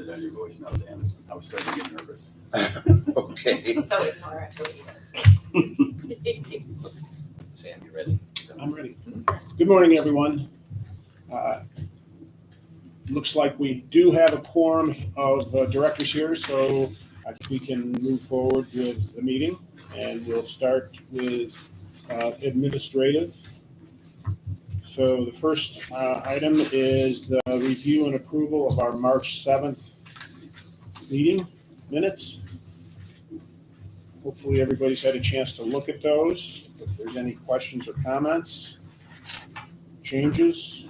it on your voicemail, Dan. I was starting to get nervous. Okay. So ignore it. Sam, you ready? I'm ready. Good morning, everyone. Looks like we do have a quorum of directors here, so I think we can move forward with the meeting. And we'll start with administrative. So the first item is the review and approval of our March 7th meeting minutes. Hopefully everybody's had a chance to look at those. If there's any questions or comments, changes,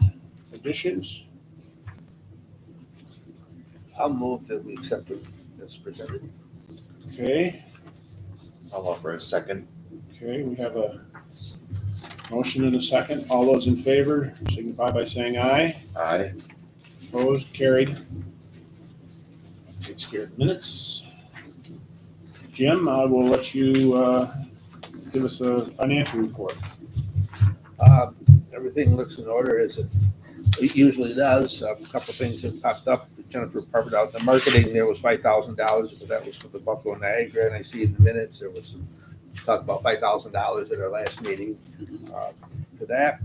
additions. I'll move that we accept it as presented. Okay, I'll offer a second. okay, we have a motion and a second. All those in favor signify by saying aye. Aye. Opposed, carried. Takes care of minutes. Jim, I will let you give us a financial report. Everything looks in order as it usually does. A couple of things have popped up. Jennifer covered out the marketing. There was $5,000, but that was for the Buffalo Niagara, and I see in the minutes there was some talk about $5,000 at our last meeting for that.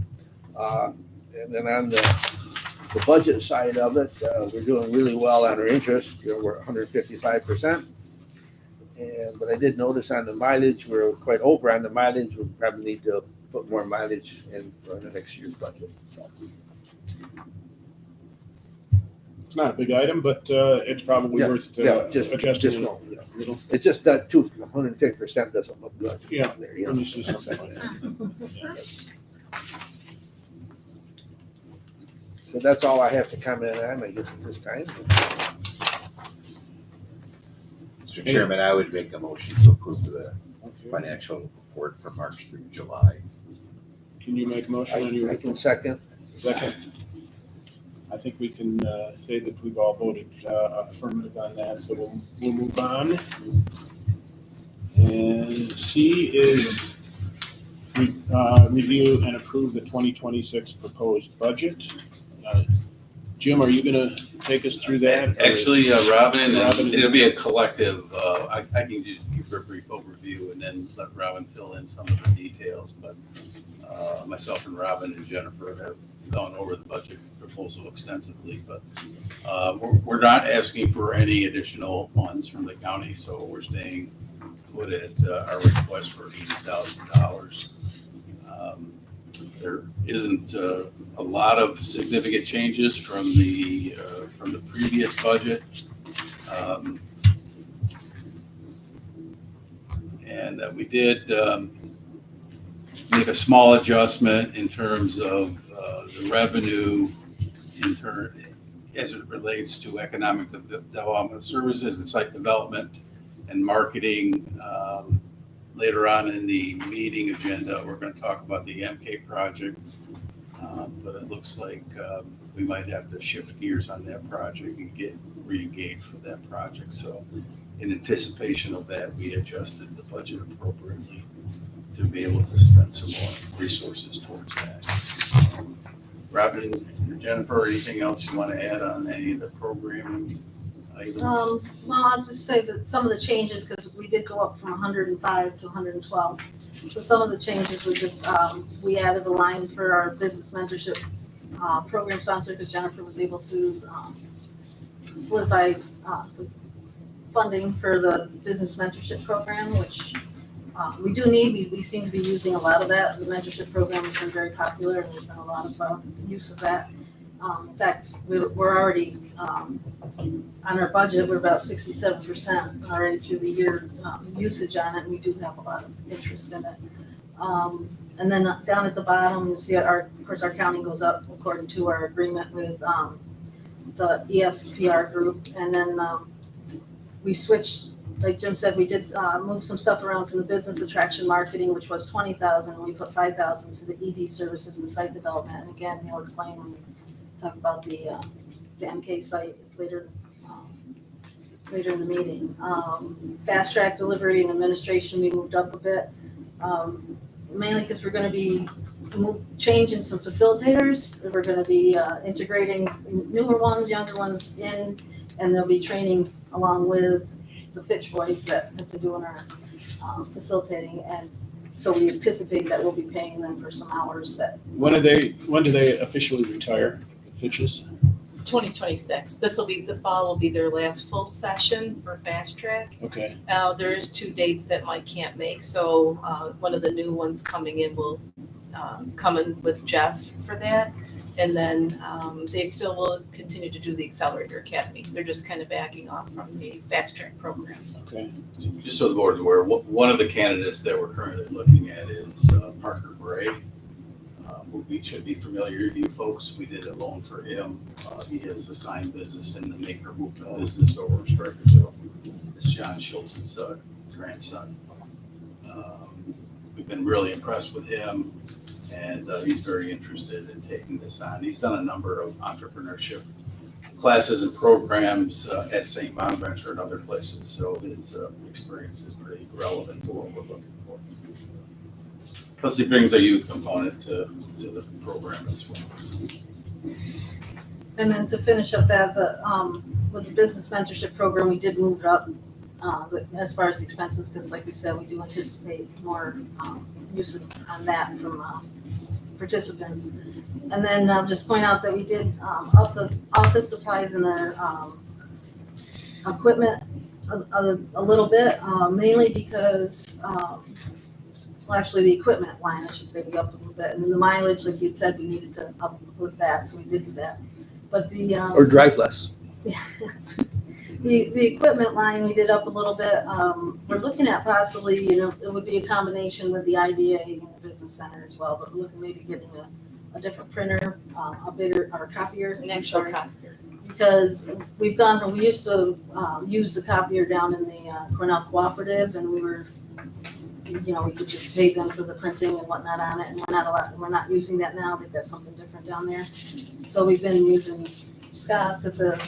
And then on the budget side of it, we're doing really well on our interest. We're 155%. But I did notice on the mileage, we're quite over on the mileage. We probably need to put more mileage in for the next year's budget. It's not a big item, but it's probably worth Just adjusting no, a little. it's just that 150% doesn't look good. Yeah, There, you when know. you see something like that. Yeah. So that's all I have to comment on, I guess, at this time. Mr. Chairman, I would make a motion to approve the Okay. financial report for March through July. Can you make a motion on your I can second. second? I think we can say that we've all voted affirmative on that, so we'll move on. And C is review and approve the 2026 proposed budget. Jim, are you going to take us through that? Actually, Robin, Robin. it'll be a collective. I can just give a brief overview and then let Robin fill in some of the details. But myself and Robin and Jennifer have gone over the budget proposal extensively. But we're not asking for any additional funds from the county, so we're staying put at our request for $80,000. There isn't a lot of significant changes from the previous budget, and we did make a small adjustment in terms of the revenue as it relates to economic development services and site development and marketing. Later on in the meeting agenda, we're going to talk about the MK project, but it looks like we might have to shift gears on that project and get re-engaged with that project. So in anticipation of that, we adjusted the budget appropriately to be able to spend some more resources towards that. Robin or Jennifer, anything else you want to add on any of the programming items? Well, I'll just say that some of the changes, because we did go up from 105 to 112. So some of the changes were just, we added a line for our business mentorship program sponsor, because Jennifer was able to solidify some funding for the business mentorship program, which we do need. We seem to be using a lot of that. The mentorship program has been very popular, and there's been a lot of use of that. In fact, we're already on our budget, we're about 67% already through the year usage on it, and we do have a lot of interest in it. And then down at the bottom, you see of course, our counting goes up according to our agreement with the EFPR group. And then we switched, like Jim said, we did move some stuff around from the business attraction marketing, which was 20,000, and we put 5,000 to the ED services and site development. And again, he'll explain when we talk about the MK site later in the meeting. Fast track delivery and administration, we moved up a bit, mainly because we're going to be changing some facilitators. We're going to be integrating newer ones, younger ones in, And there'll be training along with the Fitch boys that have been doing our facilitating. And so we anticipate that we'll be paying them for some hours that. When do they officially retire, the Fitches? 2026. The fall will be their last full session for Fast Track. Okay, There is 2 dates that Mike can't make, so one of the new ones coming in will come in with Jeff for that. And then they still will continue to do the Accelerator Academy. They're just kind of backing off from the Fast Track program. okay. Just so the board is aware, one of the candidates that we're currently looking at is Parker Gray. We should be familiar to you folks. We did a loan for him. He has a sign business in the Maker Movement business over in Strykersville. It's John Schultz's grandson. We've been really impressed with him, and he's very interested in taking this on. He's done a number of entrepreneurship classes and programs at St. Bonaventure and other places, so his experience is pretty relevant to what we're looking for. Plus, he brings a youth component to the program as well. And then to finish up that, with the business mentorship program, we did move it up as far as expenses, because like we said, we do anticipate more usage on that from participants. And then I'll just point out that we did up the office supplies and our equipment a little bit, mainly because well, actually, the equipment line, I should say, we upped a little bit, and then the mileage, like you'd said, we needed to up with that, so we did do that. But the Or drive less. the equipment line, we did up a little bit. We're looking at possibly, it would be a combination with the IDA and the business center as well, but we're looking maybe getting a different printer, a bigger, or copier. An actual copier. Because we used to use the copier down in the Cornell Cooperative, and we were, we could just pay them for the printing and whatnot on it, and we're not using that now. They've got something different down there. So we've been using Scott's at the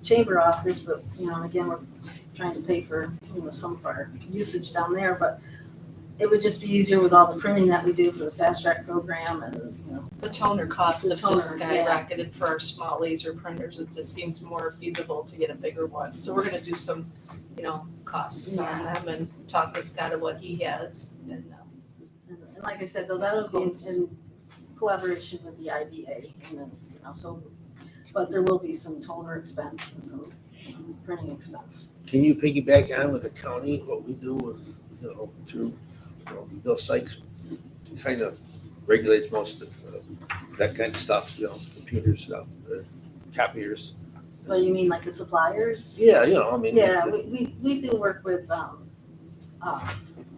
chamber office, but and again, we're trying to pay for some of our usage down there. But it would just be easier with all the printing that we do for the Fast Track program, and The toner costs The have just toner, yeah. skyrocketed for our small laser printers. It just seems more feasible to get a bigger one. So we're gonna do some, costs on them and talk with Scott of what he has. And and like I said, though, that'll be in collaboration with the IDA, and then but there will be some toner expense and some printing expense. Can you piggyback on with the county, what we do with, through, Bill Sykes kind of regulates most of that kind of stuff, computer stuff, copiers. Well, you mean like the suppliers? Yeah, I mean. Yeah, we do work with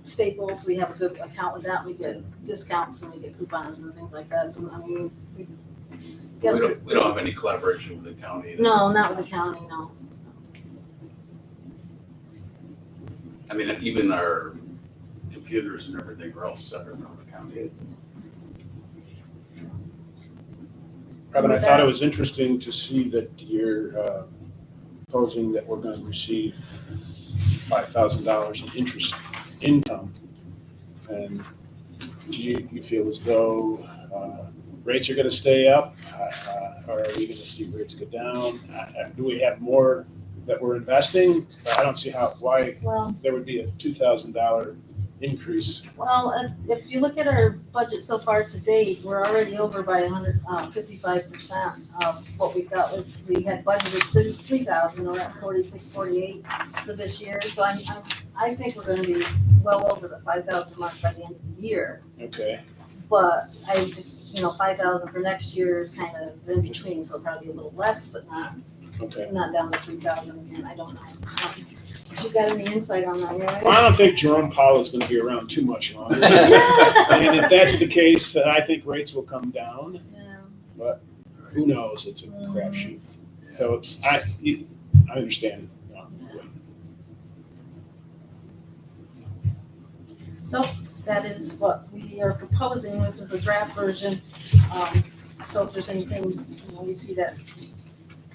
Staples. We have a good account with that. We get discounts and we get coupons and things like that. So, I mean, We don't have any collaboration with the county. No, not with the county, no. I mean, even our computers and everything are all separate from the county. Robin, I thought it was interesting to see that you're proposing that we're going to receive $5,000 in interest income. And do you feel as though rates are going to stay up? Or are we going to see rates go down? Do we have more that we're investing? I don't see why Well, there would be a $2,000 increase. Well, if you look at our budget so far to date, we're already over by 55% of what we thought. We had budgeted 33,000, we're at 46, 48 for this year. So I think we're going to be well over the 5,000 mark by the end of the year. Okay. But I just, 5,000 for next year is kind of in between, so probably a little less, but not down to 3,000 again. I don't know. You got any insight on that, right? Well, I don't think Jerome Powell is going to be around too much longer. And if that's the case, I think rates will come down. Yeah. But who knows? It's a crapshoot. So I understand. So that is what we are proposing. This is a draft version. So if there's anything, you see that.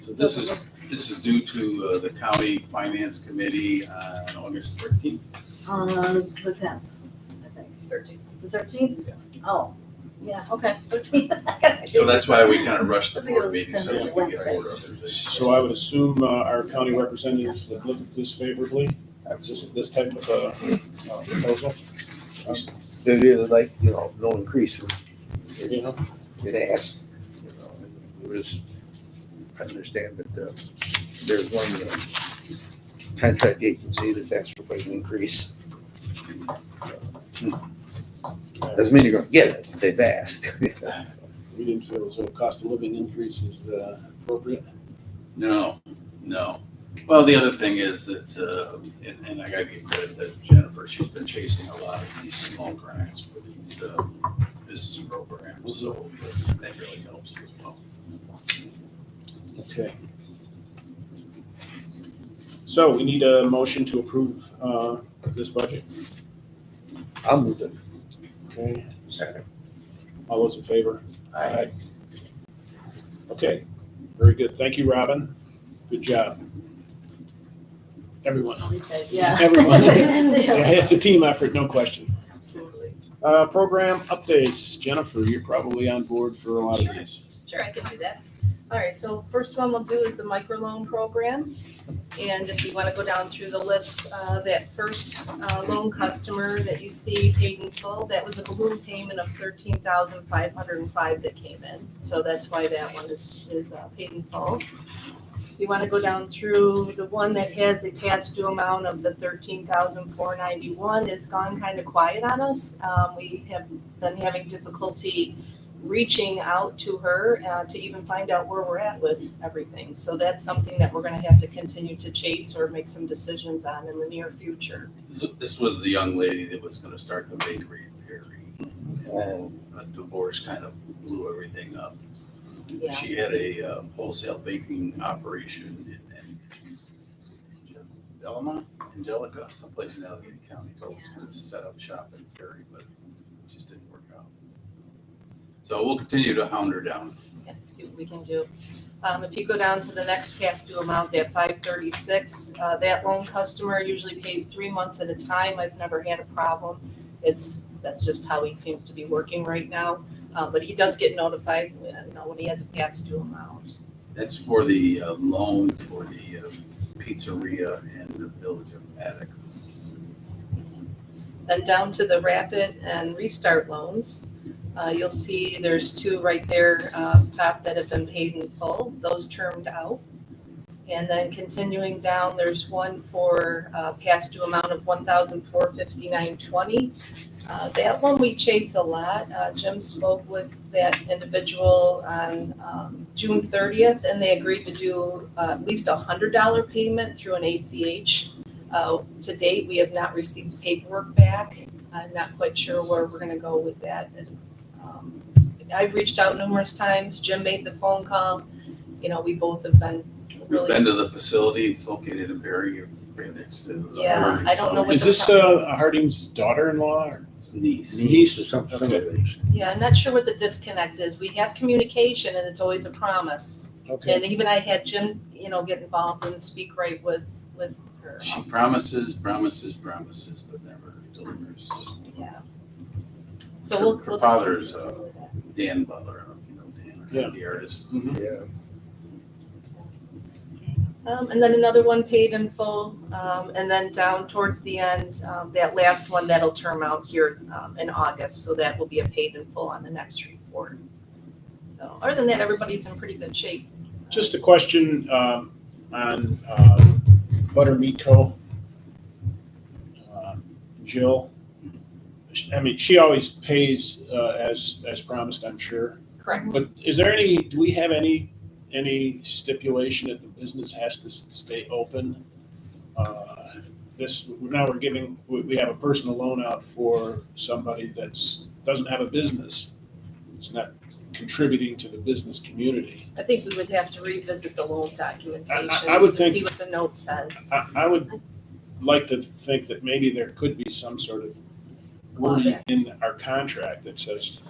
So this is due to the county finance committee on August 13th. On the 10th, I think. 13. The 13th? Yeah. Oh, Yeah, okay. So that's why we kind of rushed the Let's get board a meeting, so we tentative can get Wednesday. board authorization. So I would assume our county representatives would look at this favorably, this type of proposal. They really like, no increase You know, in ask. There was, I understand that there's one contract agency that's asked for an increase. Doesn't mean you're gonna get it, they've asked. we didn't feel as though cost of living increase is appropriate. No. Well, the other thing is that, and I gotta give credit to Jennifer, she's been chasing a lot of these small grants for these business programs, so that really helps as well. Okay. So we need a motion to approve this budget. I'll move it. Okay, Second. all those in favor? Aye. Okay, very good. Thank you, Robin. Good job. Everyone. Yeah. Everyone. Yeah. It's a team effort, no question. Absolutely. Program updates. Jennifer, you're probably on board for a lot of these. Sure, I can do that. All right, so first one we'll do is the microloan program. And if you want to go down through the list, that first loan customer that you see paid in full, that was a balloon payment of $13,505 that came in. So that's why that one is paid in full. If you want to go down through the one that has a past due amount of the $13,491, it's gone kind of quiet on us. We have been having difficulty reaching out to her to even find out where we're at with everything. So that's something that we're going to have to continue to chase or make some decisions on in the near future. This was the young lady that was gonna start the bakery in Perry. And a divorce kind of blew everything up. Yeah. She had a wholesale baking operation in Angelica, someplace in Allegheny County. Told us to set up shop in Perry, but it just didn't work out. So we'll continue to hound her down. Yeah, see what we can do. If you go down to the next past due amount, that 536, that loan customer usually pays 3 months at a time. I've never had a problem. That's just how he seems to be working right now. But he does get notified, when he has a past due amount. That's for the loan for the pizzeria in the village of Attic. Then down to the rapid and restart loans. You'll see there's 2 right there top that have been paid in full. Those termed out. And then continuing down, there's one for past due amount of $1,459.20. That one we chase a lot. Jim spoke with that individual on June 30th, and they agreed to do at least $100 payment through an ACH. To date, we have not received paperwork back. I'm not quite sure where we're going to go with that. I've reached out numerous times. Jim made the phone call. We both have been We've really. been to the facility. It's located in Perry, right next to. Yeah, I don't know what. Is the this Harding's daughter-in-law or Niece. Niece or something. Okay. Yeah, I'm not sure what the disconnect is. We have communication and it's always a promise. Okay. And even I had Jim, get involved and speak right with her. She also. promises, but never delivers. Yeah. So we'll. Her we'll just- father's Dan Butler, I don't know if you know Dan, Yeah. the artist. Yeah. And then another one paid in full, and then down towards the end, that last one that'll term out here in August, so that will be a paid in full on the next report. So other than that, everybody's in pretty good shape. Just a question on Buttermeat Co. Jill. I mean, she always pays as promised, I'm sure. Correct. But do we have any stipulation that the business has to stay open? We have a personal loan out for somebody doesn't have a business. It's not contributing to the business community. I think we would have to revisit the loan documentation I would to think- see what the note says. I would like to think that maybe there could be some sort of wording Clawback. in our contract that says,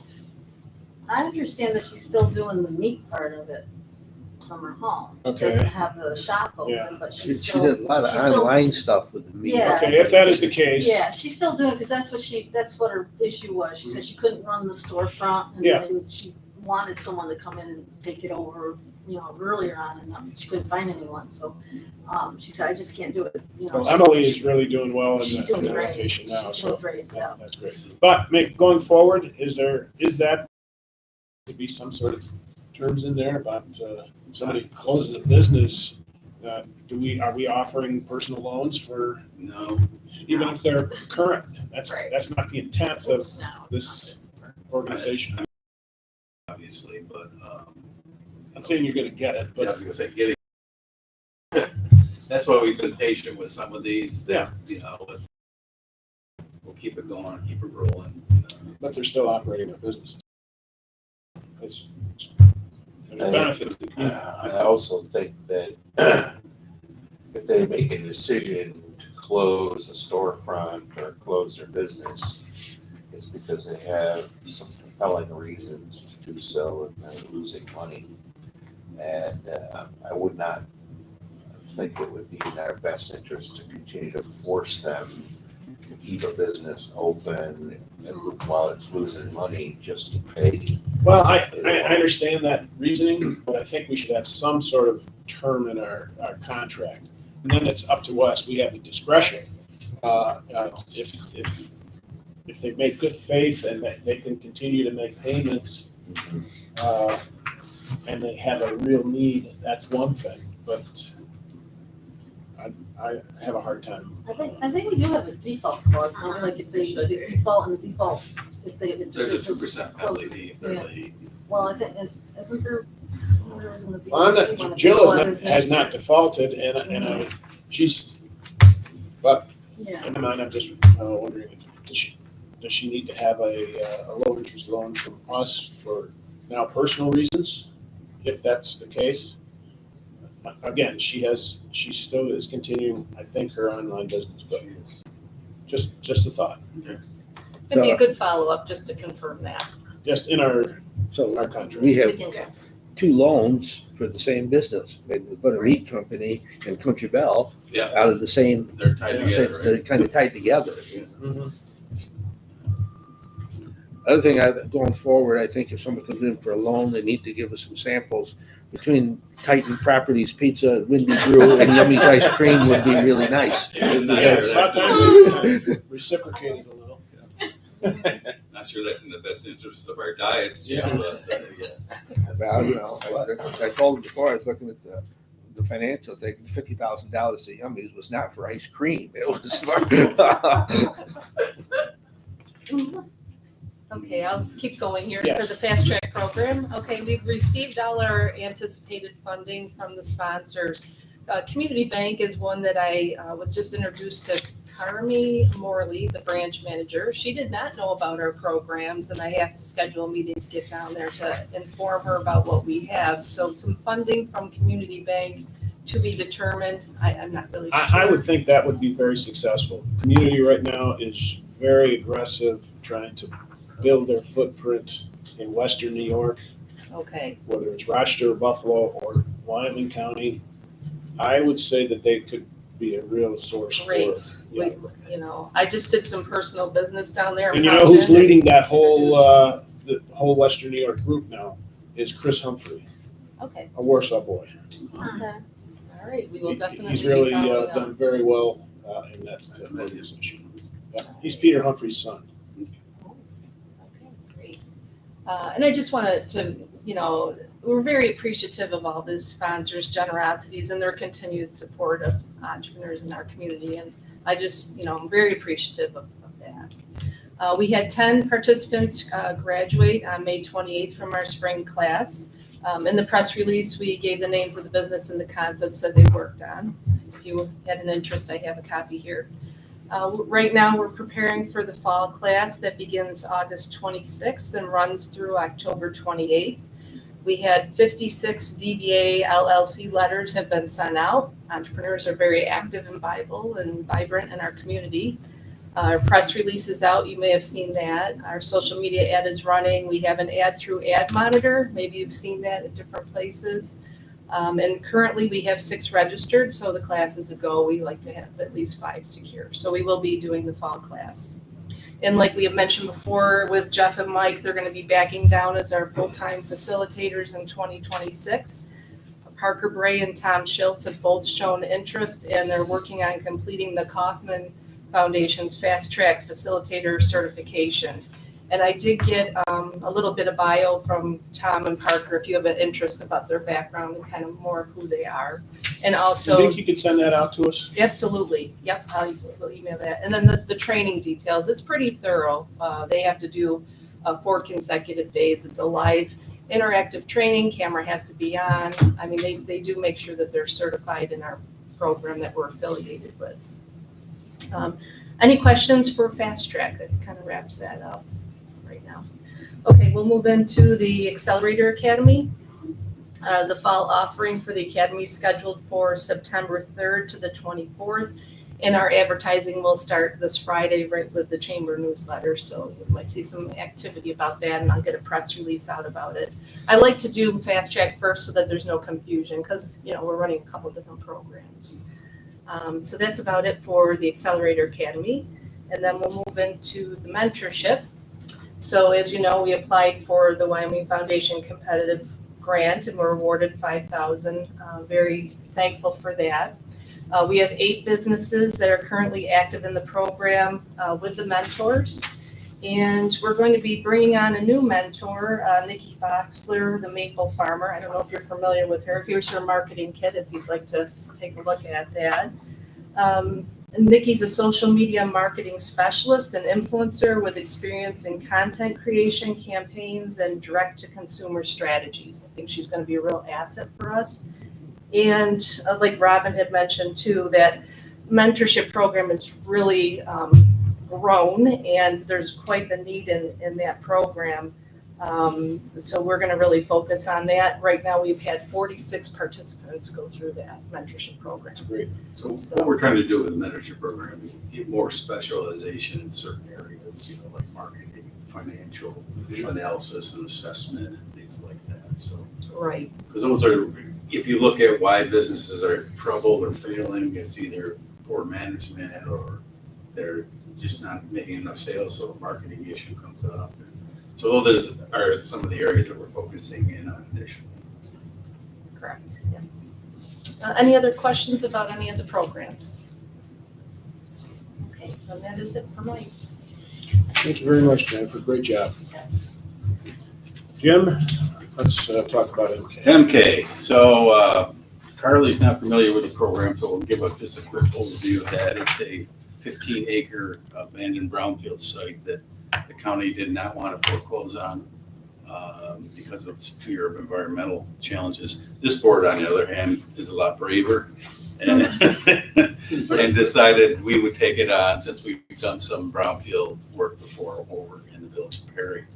I understand that she's still doing the meat part of it. from her home. Okay. Doesn't have the shop Yeah. open, but She she's she still. did a lot of she's still- online stuff with the media. Yeah. Okay, if that is the case. Yeah, she's still doing, because that's what her issue was. She said she couldn't run the storefront, and Yeah. then she wanted someone to come in and take it over, earlier on, and she couldn't find anyone, so, she said, I just can't do it, Well, Emily is really doing well She's in doing that great. location now, She's so. doing great, yeah. That's great. But going forward, is that to be some sort of terms in there about somebody closes a business? Are we offering personal loans for, No, even if they're current? That's Right. not the intent of No. this organization. obviously, but, I'm saying you're gonna get it, yeah, I but was gonna say, getting. That's why we've been patient with some of these, that, we'll keep it going, keep it rolling. they're still operating their business. There's a benefit to the community. I also think that if they make a decision to close a storefront or close their business, it's because they have some compelling reasons to do so and they're losing money. And I would not think it would be in our best interest to continue to force them to keep a business open while it's losing money just to pay. Well, I understand that reasoning, but I think we should have some sort of term in our contract. And then it's up to us, we have the discretion. If they make good faith and they can continue to make payments, and they have a real need, that's one thing, but I have a hard time. I think we do have a default clause, don't we? Like if they default and the default, if the There's a business 2% closes. penalty if they're late. Well, I think, isn't there was in the Well, I'm BDC one not, of Jill the has not defaulted, and she's, but Yeah, in my mind, I'm just wondering, does she need to have a low interest loan from us for now personal reasons? If that's the case, again, she still is continuing, I think, her online business, but just a thought, It'd be a good follow-up just to confirm that. just in our So contract. we We have can go. 2 loans for the same business. Maybe we put a meat company and Country Bell Yeah, out of the same, they're tied together, they're right? kind of tied together. Mhm. Other thing, going forward, I think if someone comes in for a loan, they need to give us some samples. Between Titan Properties Pizza, Windy Brew, and Yummy's Ice Cream would be really nice. Yeah, I'm not Yeah, sure it's that's about in- time we reciprocated a little. Not sure that's in the best interest of our diets, Yeah. but, yeah. Well, I told them before, I was looking at the financial thing, $50,000 to Yummy's was not for ice cream. It was for. Okay, I'll keep going here for Yes. the fast track program. Okay, we've received all our anticipated funding from the sponsors. Community Bank is one that I was just introduced to Carmi Morley, the branch manager. She did not know about our programs, and I have to schedule a meeting to get down there to inform her about what we have. So some funding from Community Bank to be determined. I'm not really sure. I would think that would be very successful. Community right now is very aggressive, trying to build their footprint in western New York, Okay, whether it's Rochester, Buffalo, or Wyoming County. I would say that they could be a real source for. great. Yeah. I just did some personal business down there. in And you know who's Compton. leading that whole, the whole western New York group now is Chris Humphrey, Okay, a Warsaw boy. all right, we will definitely He's be really following done up. very well in that organization. Yeah, he's Peter Humphrey's son. Okay, great. And I just wanted to, we're very appreciative of all the sponsors' generosities and their continued support of entrepreneurs in our community. And I just, I'm very appreciative of that. We had 10 participants graduate on May 28th from our spring class. In the press release, we gave the names of the business and the concepts that they worked on. If you had an interest, I have a copy here. Right now, we're preparing for the fall class that begins August 26th and runs through October 28th. We had 56 DBA LLC letters have been sent out. Entrepreneurs are very active and vibrant in our community. Our press release is out. You may have seen that. Our social media ad is running. We have an ad through Ad Monitor. Maybe you've seen that at different places. And currently we have 6 registered, so the class is a go. We like to have at least 5 secure. So we will be doing the fall class. And like we have mentioned before with Jeff and Mike, they're going to be backing down as our full-time facilitators in 2026. Parker Bray and Tom Schultz have both shown interest, and they're working on completing the Kauffman Foundation's Fast Track Facilitator certification. And I did get a little bit of bio from Tom and Parker if you have an interest about their background and kind of more of who they are. And You also, think you could send that out to us? absolutely, yep, we'll email that. And then the training details, it's pretty thorough. They have to do 4 consecutive days. It's a live interactive training, camera has to be on. I mean, they do make sure that they're certified in our program that we're affiliated with. Any questions for Fast Track? That kind of wraps that up right now. Okay, we'll move into the Accelerator Academy. The fall offering for the Academy is scheduled for September 3rd to the 24th. And our advertising will start this Friday right with the Chamber newsletter. So you might see some activity about that, and I'll get a press release out about it. I like to do Fast Track first so that there's no confusion because, we're running a couple different programs. So that's about it for the Accelerator Academy. And then we'll move into the mentorship. So as you know, we applied for the Wyoming Foundation competitive grant and were awarded $5,000. Very thankful for that. We have 8 businesses that are currently active in the program with the mentors. And we're going to be bringing on a new mentor, Nikki Boxler, the maple farmer. I don't know if you're familiar with her. Here's her marketing kit if you'd like to take a look at that. Nikki's a social media marketing specialist and influencer with experience in content creation, campaigns, and direct-to-consumer strategies. I think she's going to be a real asset for us. And like Robin had mentioned too, that mentorship program has really grown, and there's quite the need in that program. So we're going to really focus on that. Right now, we've had 46 participants go through that mentorship program. That's great. So what we're trying to do with the mentorship program is get more specialization in certain areas, like marketing, financial analysis and assessment and things like that. So, Right. because those are, if you look at why businesses are in trouble or failing, it's either poor management or they're just not making enough sales, so a marketing issue comes up. So those are some of the areas that we're focusing in on initially. Correct. Yeah. Any other questions about any of the programs? Okay, then that is it for Mike. Thank you very much, Jennifer. Great job. Jim, let's talk about MK. MK. So Carly's not familiar with the program, so we'll give us just a quick overview of that. It's a 15-acre abandoned brownfield site that the county did not want to foreclose on because of fear of environmental challenges. This board, on the other hand, is a lot braver and, and decided we would take it on since we've done some brownfield work before over in the village of Perry.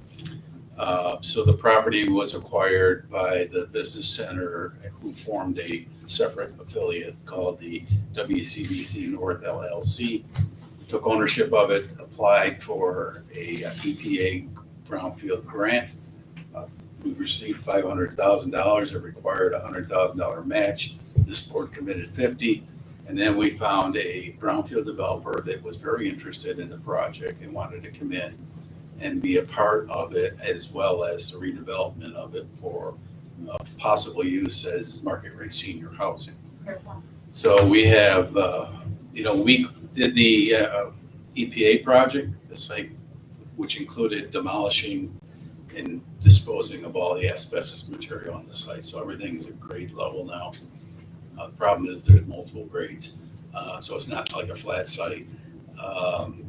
So the property was acquired by the business center who formed a separate affiliate called the WCBC North LLC. Took ownership of it, applied for a EPA brownfield grant. We received $500,000. It required a $100,000 match. This board committed 50. And then we found a brownfield developer that was very interested in the project and wanted to come in and be a part of it, as well as the redevelopment of it for possible use as market rate senior housing. So we have, we did the EPA project, the site, which included demolishing and disposing of all the asbestos material on the site. So everything is at grade level now. The problem is there's multiple grades, so it's not like a flat site.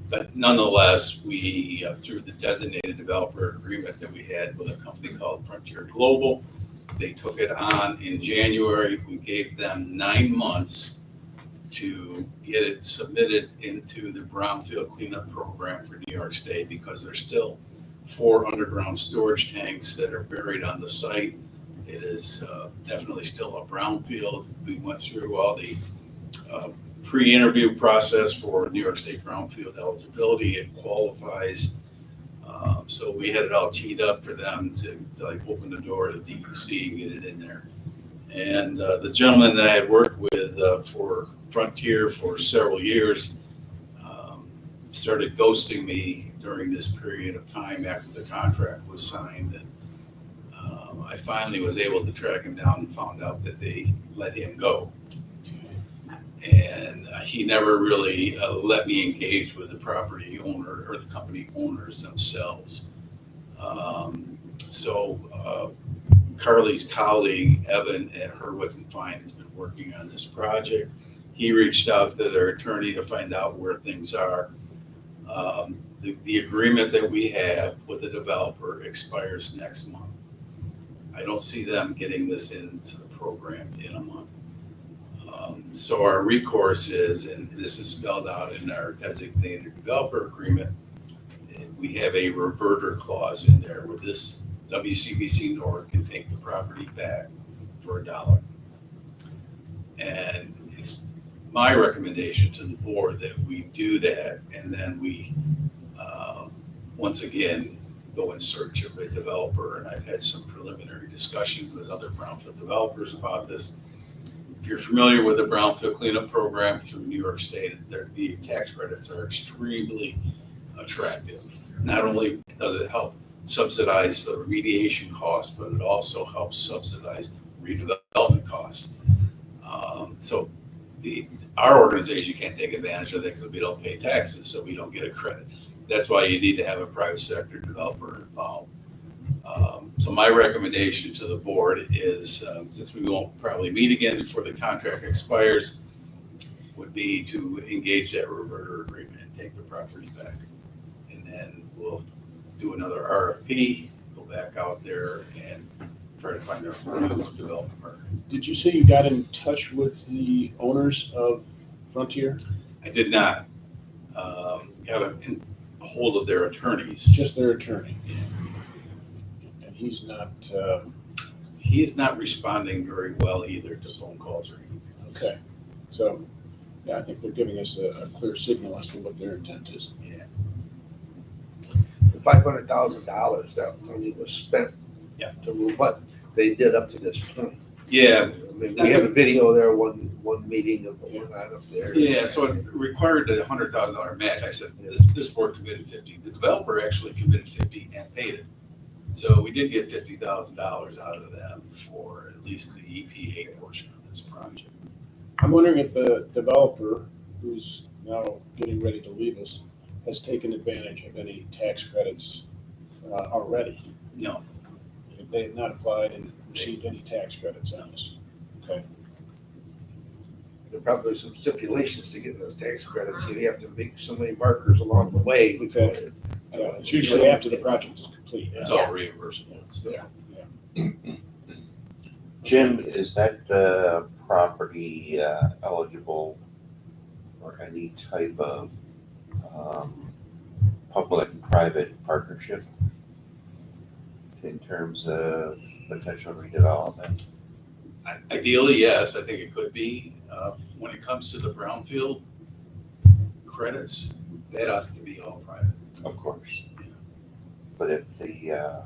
But nonetheless, we, through the designated developer agreement that we had with a company called Frontier Global, they took it on in January. We gave them 9 months to get it submitted into the brownfield cleanup program for New York State because there's still 4 underground storage tanks that are buried on the site. It is definitely still a brownfield. We went through all the pre-interview process for New York State brownfield eligibility. It qualifies. So we had it all teed up for them to like open the door to the DEC and get it in there. And the gentleman that I had worked with for Frontier for several years started ghosting me during this period of time after the contract was signed. And I finally was able to track him down and found out that they let him go. And he never really let me engage with the property owner or the company owners themselves. So Carly's colleague, Evan at Hurwitz and Fine, has been working on this project. He reached out to their attorney to find out where things are. The agreement that we have with the developer expires next month. I don't see them getting this into the program in a month. So our recourse is, and this is spelled out in our designated developer agreement, we have a reverter clause in there where this WCBC North can take the property back for $1. And it's my recommendation to the board that we do that, and then we, once again, go in search of a developer. And I've had some preliminary discussions with other brownfield developers about this. If you're familiar with the brownfield cleanup program through New York State, the tax credits are extremely attractive. Not only does it help subsidize the remediation costs, but it also helps subsidize redevelopment costs. So our organization can't take advantage of things if we don't pay taxes, so we don't get a credit. That's why you need to have a private sector developer involved. So my recommendation to the board is, since we won't probably meet again before the contract expires, would be to engage that reverter agreement and take the property back. And then we'll do another RFP, go back out there and try to find a development partner. Did you say you got in touch with the owners of Frontier? I did not got a hold of their attorneys. Just their attorney? And he's not, He is not responding very well either to phone calls or anything. okay. So, yeah, I think they're giving us a clear signal as to what their intent is. Yeah. The $500,000 that money was spent. Yeah. To what they did up to this point. Yeah, I mean, we have a video there, one meeting of what went on up there. yeah, so it required a $100,000 match. I said, this board committed 50. The developer actually committed 50 and paid it. So we did get $50,000 out of them for at least the EPA portion of this project. I'm wondering if the developer, who's now getting ready to leave us, has taken advantage of any tax credits already. No, They have not applied and received any tax credits on this. Okay. There are probably some stipulations to get those tax credits. You have to make so many markers along the way. Okay. It's usually after the project is complete. it's Yes. all reimbursable. So, Yeah. Jim, is that property eligible for any type of public-private partnership in terms of potential redevelopment? Ideally, yes, I think it could be. When it comes to the brownfield credits, that has to be all private. Of course. But if the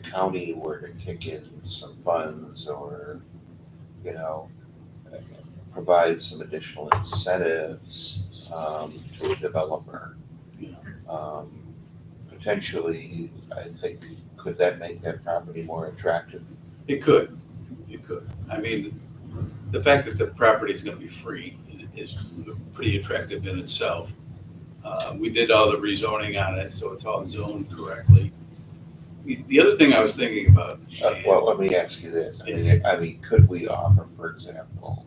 county were to kick in some funds or, provide some additional incentives to a developer, potentially, I think, could that make that property more attractive? It could. I mean, the fact that the property is going to be free is pretty attractive in itself. We did all the rezoning on it, so it's all zoned correctly. The other thing I was thinking about. Well, let me ask you this. I mean, could we offer, for example,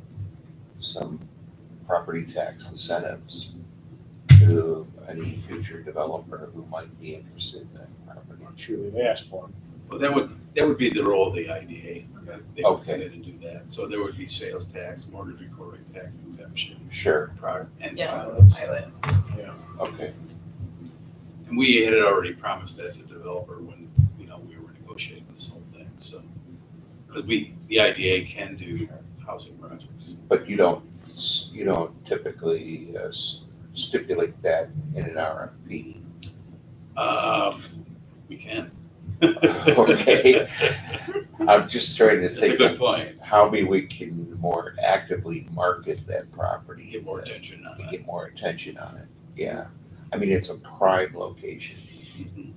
some property tax incentives to any future developer who might be interested in that property? I'm sure they've asked for them. Well, that would be the role of the IDA. They would Okay. come in and do that. So there would be sales tax, mortgage recording tax exemption, Sure, and Yeah, pilots. pilot. okay. And we had already promised that to the developer when, we were negotiating this whole thing, so. Because the IDA can do housing projects. But you don't typically stipulate that in an RFP. We can. Okay. I'm just trying to That's a think good point. how maybe we can more actively market that property. Get more attention on To that. get more attention on it, yeah. I mean, it's a prime location. Mhm.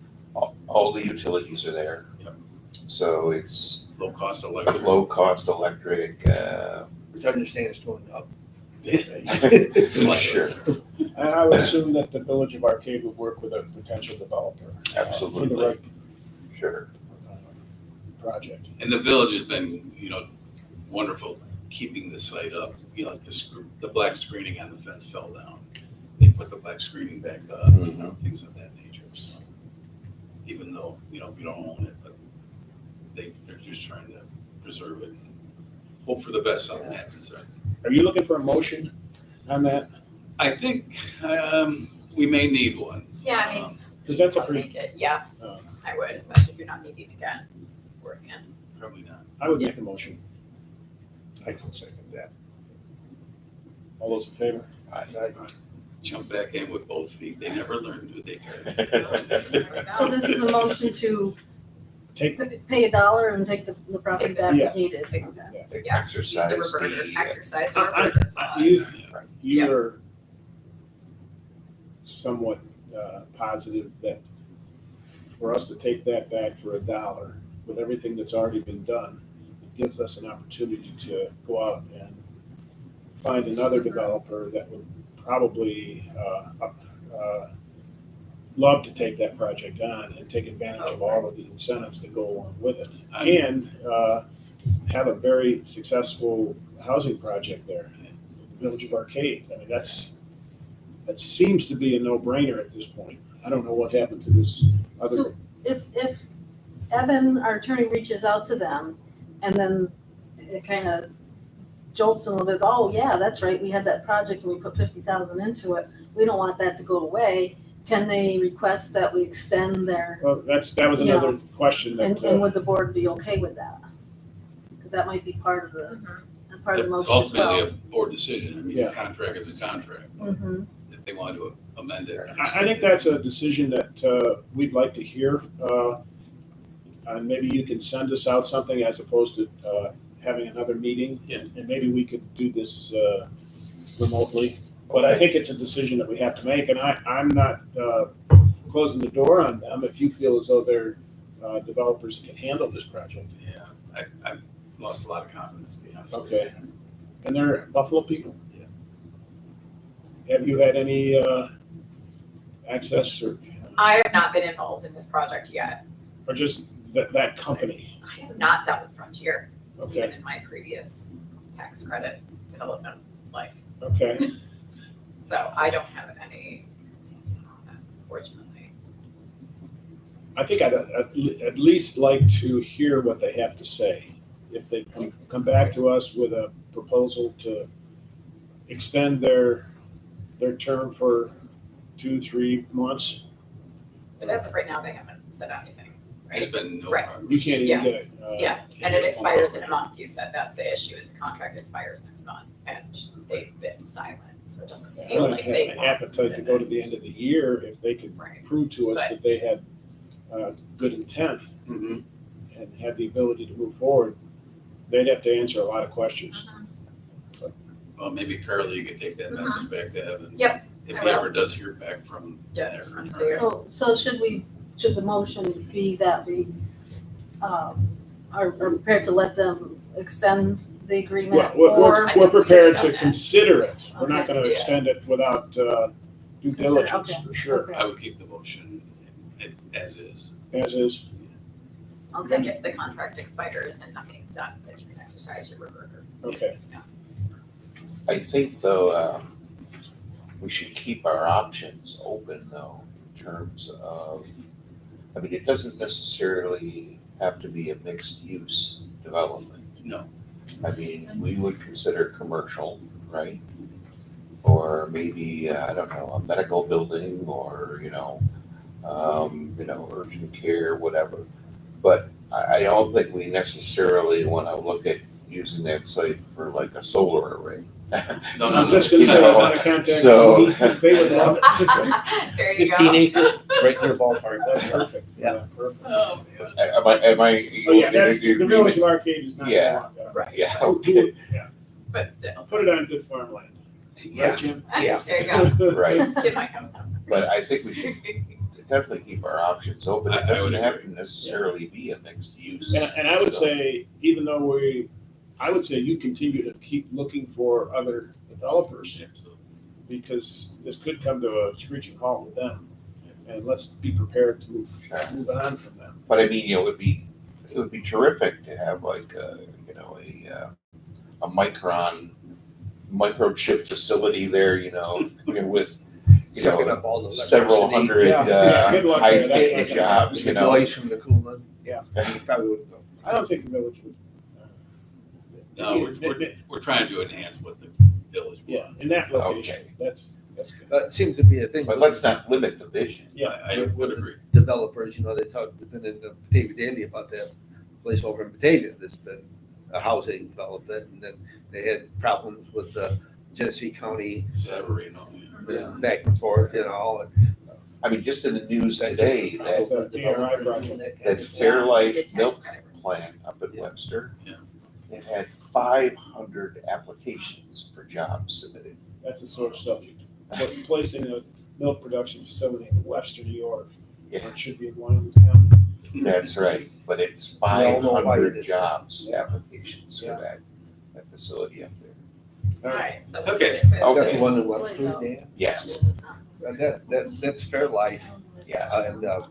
All the utilities are there. Yep. So it's Low cost electric. low-cost electric, Which I understand is going up. Slightly. sure, And I would assume that the Village of Arcade would work with a potential developer. For the Absolutely. right sure. project. And the village has been, wonderful keeping the site up. Like the black screening on the fence fell down. They put the black screening back up, things of that nature. So, even though, we don't own it, but they're just trying to preserve it and hope for the best something happens there. Are you looking for a motion on that? I think we may need one. Yeah, I mean, Because that's a I'll pretty, make it, yeah, uh, I would, especially if you're not meeting again beforehand. Probably not. I would make a motion. I can second that. All those in favor? Jump back in with both feet. They never learn, do they, Karen? So this is a motion to Take, pay $1 and take the property Take back Yes. if needed. Take- Okay. Yeah, Exercise use the reverter, the, exercise the I- reverter you, clause. you Yeah. are somewhat positive that for us to take that back for $1, with everything that's already been done, it gives us an opportunity to go out and find another developer that would probably love to take that project on and take advantage of all of the incentives that go along with it. And have a very successful housing project there, the Village of Arcade. I mean, that seems to be a no-brainer at this point. I don't know what happened to this other. So if Evan, our attorney, reaches out to them and then it kind of jolts them a little bit, oh, yeah, that's right, we had that project and we put 50,000 into it. We don't want that to go away. Can they request that we extend their, Well, that was Yeah. another question and that, would the board be okay with that? Because that might be part of the It's motion as ultimately well. a board decision. I mean, Yeah. a contract is a contract. Mhm. If they want to amend it. I think that's a decision that we'd like to hear. And maybe you can send us out something as opposed to having another meeting. Yeah. And maybe we could do this remotely. But I think it's a decision that we have to make, and I'm not closing the door on them if you feel as though they're developers that can handle this project. Yeah, I've lost a lot of confidence, to be honest. with Okay. And they're Buffalo people? Yeah. Have you had any access or I have not been involved in this project yet. just that company? I have not dealt with Frontier, even Okay, in my previous tax credit development life. okay. So I don't have any, unfortunately. I think I'd at least like to hear what they have to say. If they come back to us with a proposal to extend their term for 2-3 months, But as of right now, they haven't said anything, There's right? been no Right. progress. you can't even Yeah. get it. Yeah, and it expires in a month, you said that's the issue, is the contract expires next month, and they've been silent, so it doesn't I feel would like have they an want. appetite to go to the end of the year if they could Right. prove to us But- that they had good intent Mhm. and had the ability to move forward. They'd have to answer a lot of questions. Well, maybe Carly, you could take that message back to Evan. Yep, If I he will. ever does hear back from Yeah, there. Frontier. So should the motion be that we are prepared to let them extend the agreement? Well, or we're prepared to Okay. consider it. We're not Okay. gonna Yeah. extend it without due diligence, Okay. for sure, Okay. I would keep the motion as is. as is. Like Okay, if the contract expires and nothing's done, then you can exercise your reverter. Okay. I think though, we should keep our options open though, in terms of, I mean, it doesn't necessarily have to be a mixed use development. No. I mean, we would consider commercial, right? Or maybe, I don't know, a medical building or, urgent care, whatever. But I don't think we necessarily want to look at using that site for like a solar array. No, I was just gonna You say, know, I want to contact so- them. They would love it. There you go. 15 acres. right near ballpark. That's perfect. Yeah. Perfect. Oh, man. Am I? Oh, yeah, that's, the Village of Arcade is not gonna Yeah. want that. Right, yeah, Oh, do okay, it, yeah. But still. Put it on good farmland. Yeah, Right, Jim? Yeah. There you go. right. Jim might have some. But I think we should definitely keep our options open. I It would doesn't have agree. to necessarily be a mixed use. And I would So, say, even though I would say you continue to keep looking for other developers, Absolutely. because this could come to a screeching halt with them. And let's be prepared to move on from them. But I mean, it would be terrific to have like a microchip facility there, with sucking up all the several electricity. hundred Yeah, good luck there. That's high not paid gonna jobs, The noise from the coolant. Yeah. You probably wouldn't go. I don't think the village would. No, we're trying to enhance what the village Yeah, wants. in that location, Okay. that's good. It seems to be a thing. But with let's not limit the vision. Yeah, I with would the agree. Developers, they've been in the Batavia Daily about that place over in Batavia that's been a housing development, and then they had problems with the Genesee County Severino. back and forth, and I mean, just in the news that today, that It's a DRI project. Fairlife Yeah. milk plant up in Yeah. Webster, Yeah. it had 500 applications for jobs submitted. That's a sore subject. But placing a milk production facility in Webster, New York, Yeah. it should be in Wyoming County. That's right, but it's all know why 500 it is. jobs, Yeah. applications for Yeah. that facility up there. All right, so. Okay. That's Okay. the one in Webster, Dan. Yes, And that's Fairlife, yeah, and the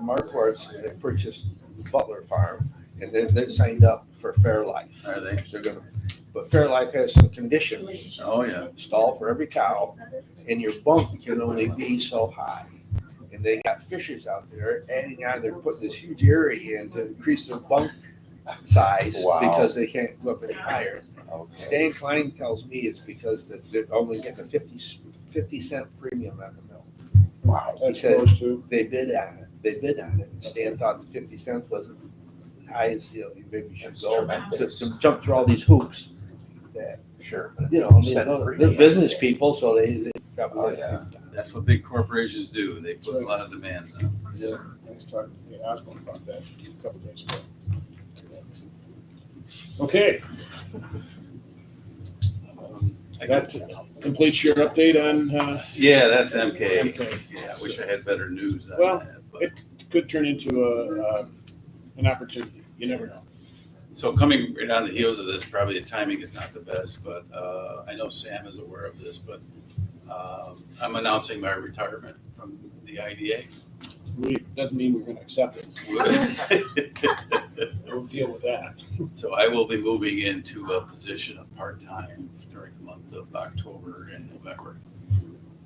Marquards had purchased Butler Farm, and they're signed up for Fairlife. Are they? They're gonna, but Fairlife has some conditions. Oh, yeah. Stall for every cow, and your bunk can only be so high. And they got fishers out there adding on, they're putting this huge area in to increase their bunk size Wow. because they can't go up any higher. okay. Stan Klein tells me it's because they're only getting a 50-cent premium on the milk. Wow, That's said- close to. They bid on it, and Stan thought the 50 cents wasn't as high as, maybe you should That's go tremendous. to jump through all these hoops. That, Sure. they're business people, so they probably. Oh, yeah. That's what big corporations do. They put a lot of demands on. Yeah, I was going about that a couple days ago. Okay. That completes your update on, Yeah, that's MK. Okay. Yeah, I wish I had better news on Well, that. But. it could turn into an opportunity. You never know. So coming right on the heels of this, probably the timing is not the best, but I know Sam is aware of this, but I'm announcing my retirement from the IDA. Doesn't mean we're gonna accept it. We'll deal with that. So I will be moving into a position of part-time during the month of October and November.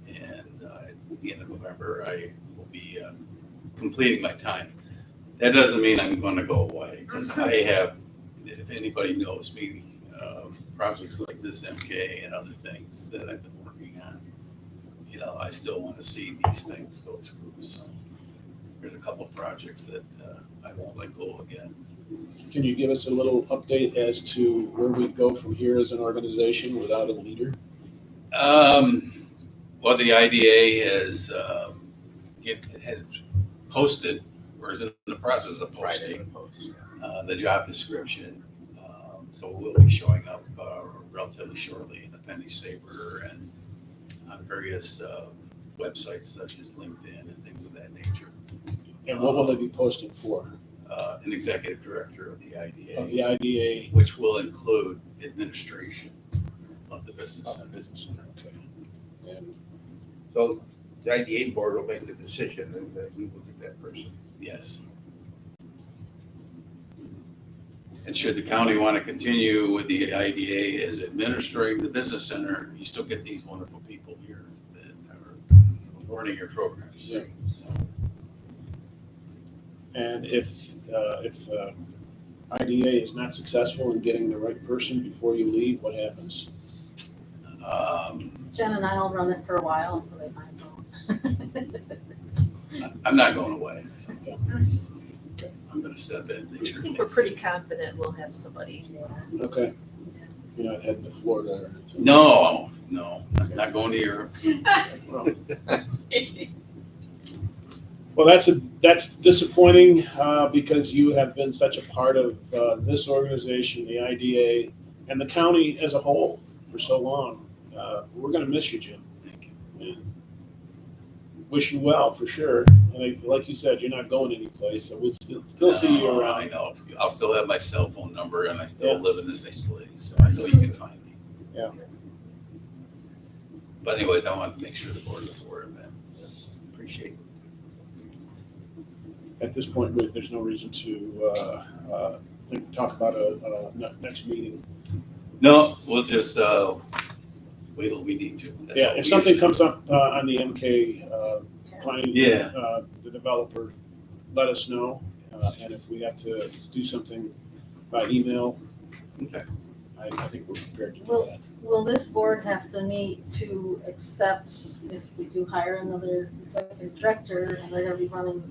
And at the end of November, I will be completing my time. That doesn't mean I'm going to go away. 'Cause I have, if anybody knows me, projects like this MK and other things that I've been working on, I still want to see these things go through. So there's a couple of projects that I won't let go again. Can you give us a little update as to where we go from here as an organization without a leader? Well, the IDA has posted, or is in the process of posting, the job description. So we'll be showing up relatively shortly in the Penny Saver and on various websites such as LinkedIn and things of that nature. And what will they be posting for? An executive director of the Of IDA, the IDA which will include administration of the business of the center. business center, okay. And So the IDA board will make the decision, and then we will get that person. Yes. And should the county want to continue with the IDA as administering the business center, you still get these wonderful people here that are running your programs. Yeah. So, And if IDA is not successful in getting the right person before you leave, what happens? Jen and I'll run it for a while until they find someone. I'm not going away. So Okay. I'm going to step in, make I sure. think we're pretty confident we'll have somebody. Yeah. Okay. You're not heading to Florida or? No, I'm not going to Europe. Well, Well, that's disappointing because you have been such a part of this organization, the IDA, and the county as a whole for so long. We're going to miss you, Jim. Thank you. And wish you well for sure. And like you said, you're not going anyplace, so we'll still see you I around. know. I'll still have my cell phone number, and I still Yeah. live in the same place, so I know you can find me. Yeah. But anyways, I wanted to make sure the board was aware of that. Appreciate it. At this point, there's no reason to talk about a next meeting. No, we'll just wait till we need to. That's all Yeah, if we something usually comes up on the MK planning, Yeah. the developer, let us know. And if we have to do something by email, Okay. I think we're prepared to do Well- that. Will this board have to meet to accept if we do hire another executive director and they're gonna be running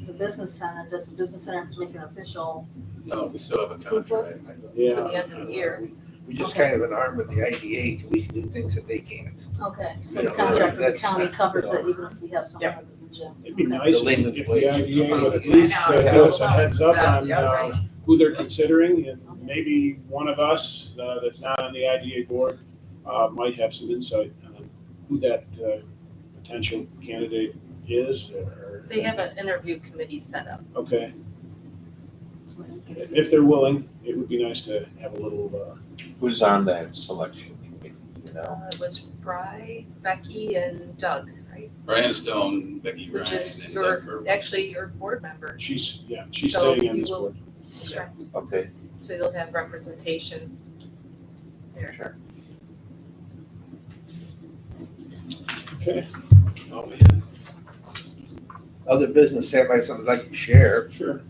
the business center? Does the business center have to make an official? No, we still have a contract. To Yeah. the end of the year. We just Okay. kind of an arm of the IDA till we can do things that they can't. Okay, so You the know, contract with the that's- county covers you know. it even if we have someone other than Jim. It'd be Okay. nice The layman's if the ways. IDA would at I least know. give us a heads up on Yeah, right. who they're considering, and maybe one of us that's not on the IDA board might have some insight on who that potential candidate is. Or, They have an interview committee set up. okay, if they're willing, it would be nice to have a little. Who's on that selection committee, you know? It was Bry, Becky, and Doug, right? Brian Stone, Becky Which Ryan, is and your, Doug Burke. actually your board member. She's So staying on you this will- board. Sure. Okay, So you'll have representation there. sure. Okay, That's all we had. Other business, Sam, I have something I'd like to share. sure.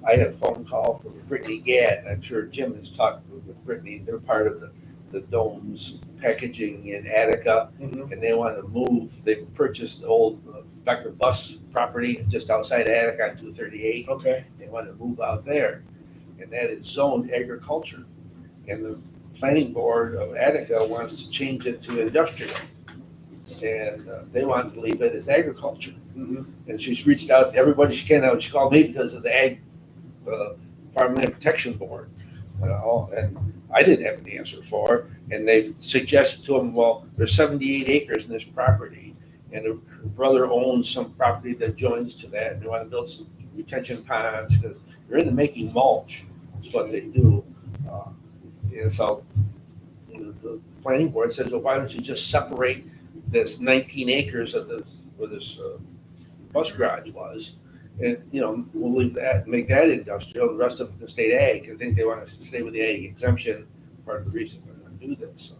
I had a phone call from Brittany Gadd. I'm sure Jim has talked with Brittany. They're part of the Domes packaging in Attica, Mhm. and they want to move. They purchased the old Becker bus property just outside Attica on 238. Okay, They want to move out there, and that is zoned agriculture. And the planning board of Attica wants to change it to industrial. And they want to leave it as agriculture. mhm. And she's reached out to everybody she can. She called me because of the Farmland Protection Board. And I didn't have an answer for her. And they've suggested to them, well, there's 78 acres in this property. And her brother owns some property that joins to that. And they want to build some retention ponds because they're into making mulch. That's what they do. And so the planning board says, well, why don't you just separate this 19 acres of this, where this bus garage was, and, we'll leave that, make that industrial, the rest of it can stay ag. I think they want to stay with the ag exemption, part of the reason we're going to do this. So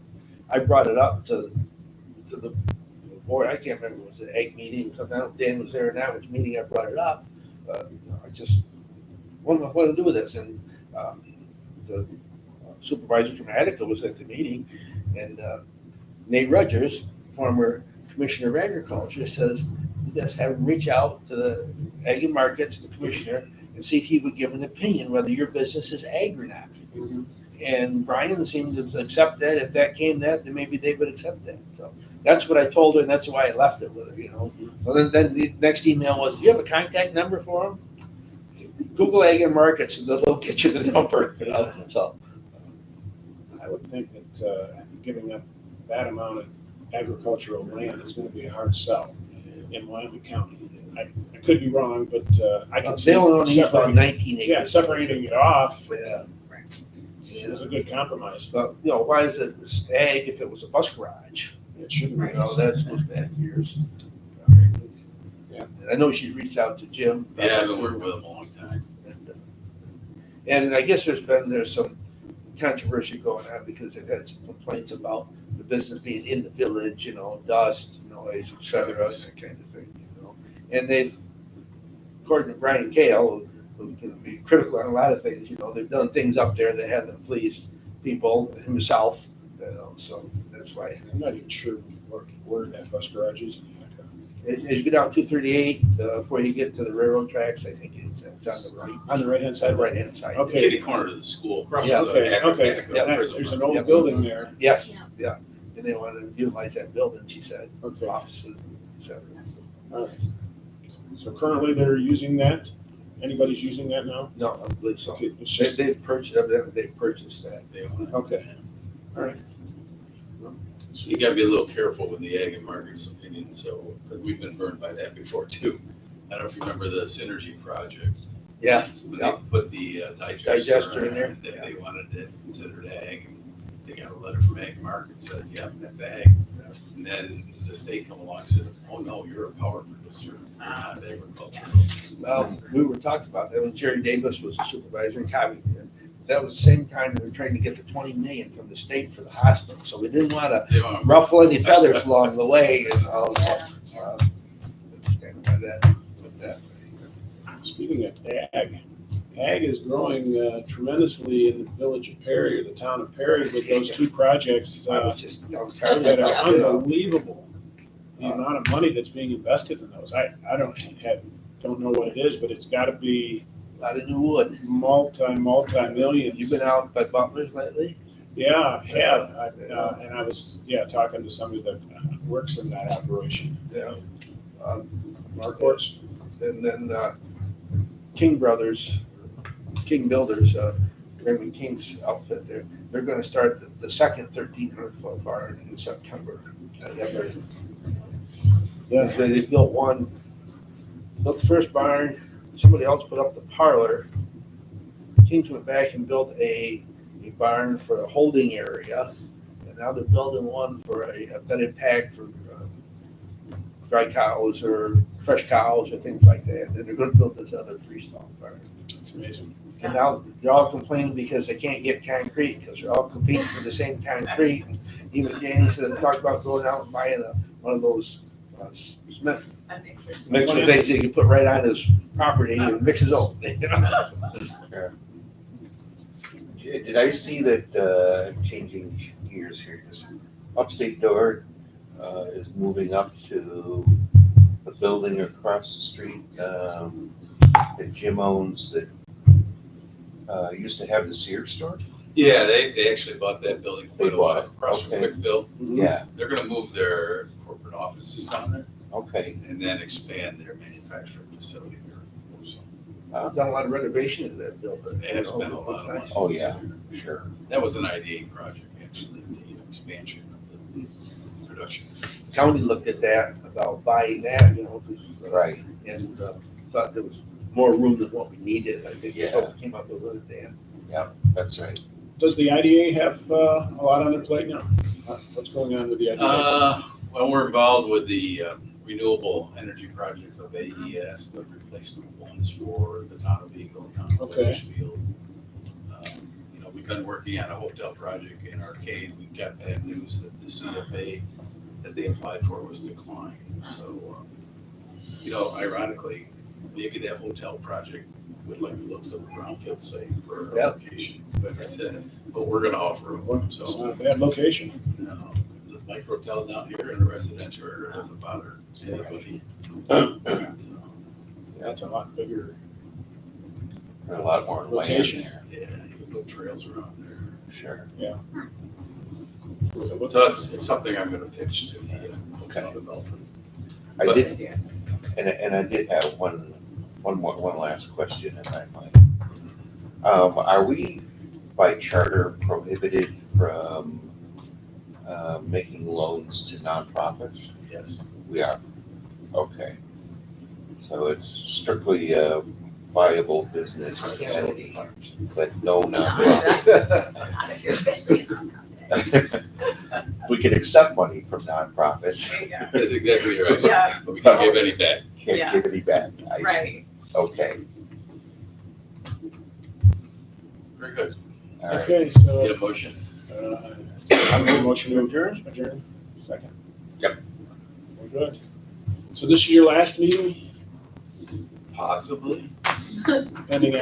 I brought it up to the board. I can't remember, was it ag meeting or something? I don't know if Dan was there or not, which meeting I brought it up. I just, what am I going to do with this? And the supervisor from Attica was at the meeting, and Nate Rogers, former commissioner of agriculture, says, you just have him reach out to the ag and markets, the commissioner, and see if he would give an opinion whether your business is ag or not. And Brian seemed to accept that. If that came that, then maybe they would accept that. So that's what I told her, and that's why I left it with her, Well, then the next email was, do you have a contact number for him? I said, Google ag and markets, and they'll get you the number. So I would think that giving up that amount of agricultural land is going to be a hard sell in Wyoming County. I could be wrong, but I can see they only use about separating, 19 acres. yeah, separating it off Yeah. is a good compromise. But, why is it ag if it was a bus garage? It shouldn't be. That goes back years. Yeah. And I know she's reached out to Jim. Yeah, I've been working with him a long time. And I guess there's some controversy going on because they've had some complaints about the business being in the village, dust, noise, et cetera, and that kind of thing, And they've, according to Brian Kale, who can be critical on a lot of things, they've done things up there that haven't pleased people, himself, so that's why. I'm not even sure where that bus garage is. As you get down 238, before you get to the railroad tracks, I think it's on the right. On the right-hand side? Right-hand side. Okay. Kitty corner of the school. across Yeah, from the Okay, Attica okay. prison. There's an old Yep. building there. Yes, yeah. And they want to utilize that building, she said, Okay. offices, et cetera. So All right. So currently they're using that? Anybody's using that now? No, I believe so. Okay, it's just, They've purchased, evidently they've purchased that. okay, all right. You gotta be a little careful with the ag and markets opinion, so, because we've been burned by that before too. I don't know if you remember the Synergy project. Yeah, When yeah. they put the Digester in there. that they wanted it considered ag, and they got a letter from ag and market says, yep, that's ag. And then the state come along and said, oh no, you're a power producer, you're not agricultural. Well, we were talking about that when Jerry Davis was a supervisor in Covington. That was the same time we were trying to get the 20 million from the state for the hospital, so we didn't want to They want- ruffle any feathers along the way, and all. Yeah. That's kind of why that, with that. Speaking of ag is growing tremendously in the village of Perry, or the town of Perry, with those two projects I was just, that are unbelievable. The amount of money that's being invested in those. I don't know what it is, but it's got to be a lot of new wood. multi-millions. You've been out by Butler's lately? Yeah, I have. And I was, talking to somebody that works in that operation. Yeah. Markworks. And then King Brothers, King Builders, Raymond King's outfit there, they're gonna start the second 1,300-foot barn in September. Yeah. They built the first barn, somebody else put up the parlor. Kings went back and built a barn for a holding area, and now they're building one for a bedded pack for dry cows or fresh cows or things like that. And they're gonna build this other freestyle barn. It's amazing. And now they're all complaining because they can't get concrete, because they're all competing for the same concrete. And even Danny said, talked about going out and buying one of those cement That makes it. mixer things that you can put right on his property and mixes up. Did I see that, changing gears here, this Upstate Door is moving up to the building across the street that Jim owns that used to have the Sears store? Yeah, they actually bought that building quite They a bought while it, across from okay. Quickville. Yeah, They're gonna move their corporate offices down there okay. and then expand their manufacturing facility there. So I've done a lot of renovation in that building. They have spent a lot of money. Oh, yeah, sure. That was an IDA project, actually, the expansion of the production. County looked at that, about buying that, 'cause, Right. and thought there was more room than what we needed. I think Yeah. what came up with it, Dan. That's right. Does the IDA have a lot on their plate now? What's going on with the IDA? Well, we're involved with the renewable energy projects of AES, the replacement ones for the town of Eagle, town of Okay. Litchfield. We've been working on a hotel project in Arcade. We got bad news that the CFA that they applied for was declined. So, ironically, maybe that hotel project would like the looks of a brownfield site for Yeah. a location, but we're gonna offer them. It's So, not a bad location. it's a micro hotel down here in a residential area. It doesn't bother anybody. So, That's a lot bigger. There's a lot more land Location. there. yeah, you can put trails around there. Sure. So it's something I'm gonna pitch to the hotel Okay. developer. I But- did, and I did have one last question in my mind. Are we by charter prohibited from making loans to nonprofits? Yes. We are. Okay. So it's strictly a viable business entity, but no nonprofit. Not if you're officially a nonprofit. We can accept money from nonprofits. There you go. That's exactly right. Yeah, But we can't give any back. Can't Yeah. give any back. I see. right. Okay. Very good. All right. Okay, so Get a motion. I'm going to motion to adjourn. Adjourn. Second. Yep. We're good. So this is your last meeting, Possibly. depending on